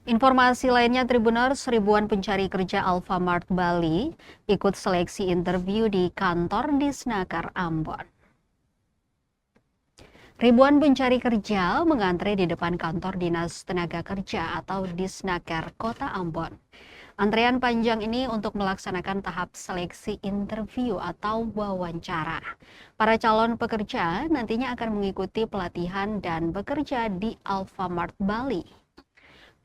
Informasi lainnya, Tribuners, ribuan pencari kerja Alfamart Bali ikut seleksi interview di kantor Disnaker Ambon. Ribuan pencari kerja mengantre di depan kantor Dinas Tenaga Kerja atau Disnaker Kota Ambon. Antrean panjang ini untuk melaksanakan tahap seleksi interview atau wawancara. Para calon pekerja nantinya akan mengikuti pelatihan dan bekerja di Alfamart Bali.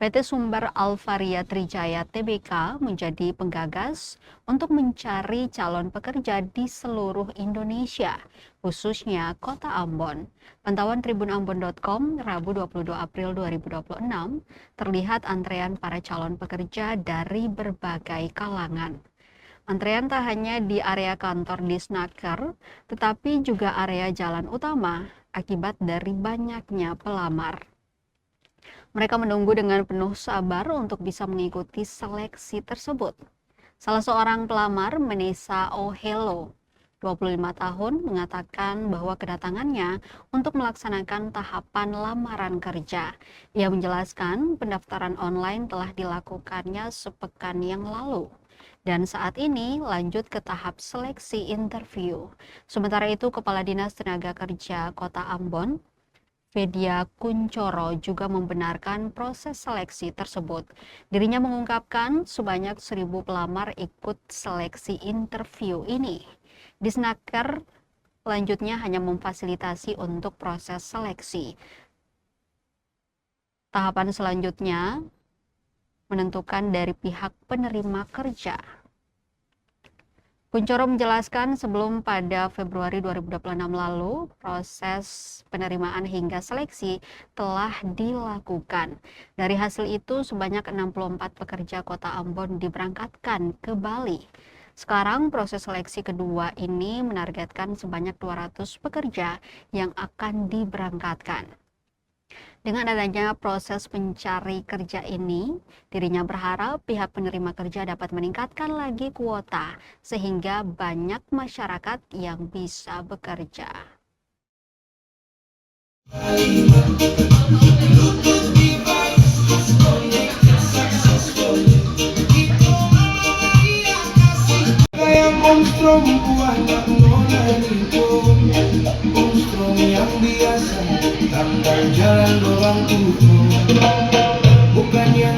PT Sumber Alvaria Trijaya Tbk menjadi penggagas untuk mencari calon pekerja di seluruh Indonesia, khususnya Kota Ambon. Pantauan tribunambon.com Rabu 22 April 2026 terlihat antrean para calon pekerja dari berbagai kalangan. Antrean tak hanya di area kantor Disnaker, tetapi juga area jalan utama akibat dari banyaknya pelamar. Mereka menunggu dengan penuh sabar untuk bisa mengikuti seleksi tersebut. Salah seorang pelamar, Menesa Ohelo, 25 tahun, mengatakan bahwa kedatangannya untuk melaksanakan tahapan lamaran kerja. Ia menjelaskan pendaftaran online telah dilakukannya sepekan yang lalu. Dan saat ini lanjut ke tahap seleksi interview. Sementara itu, Kepala Dinas Tenaga Kerja Kota Ambon, Vedya Kuncoro, juga membenarkan proses seleksi tersebut. Dirinya mengungkapkan sebanyak 1.000 pelamar ikut seleksi interview ini. Disnaker selanjutnya hanya memfasilitasi untuk proses seleksi. Tahapan selanjutnya menentukan dari pihak penerima kerja. Kuncoro menjelaskan sebelum pada Februari 2026 lalu, proses penerimaan hingga seleksi telah dilakukan. Dari hasil itu, sebanyak 64 pekerja Kota Ambon diberangkatkan ke Bali. Sekarang proses seleksi kedua ini menargetkan sebanyak 200 pekerja yang akan diberangkatkan. Dengan adanya proses pencari kerja ini, dirinya berharap pihak penerima kerja dapat meningkatkan lagi kuota sehingga banyak masyarakat yang bisa bekerja. Yang biasa tanpa jalan orang tutup, bukan yang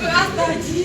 Astaga,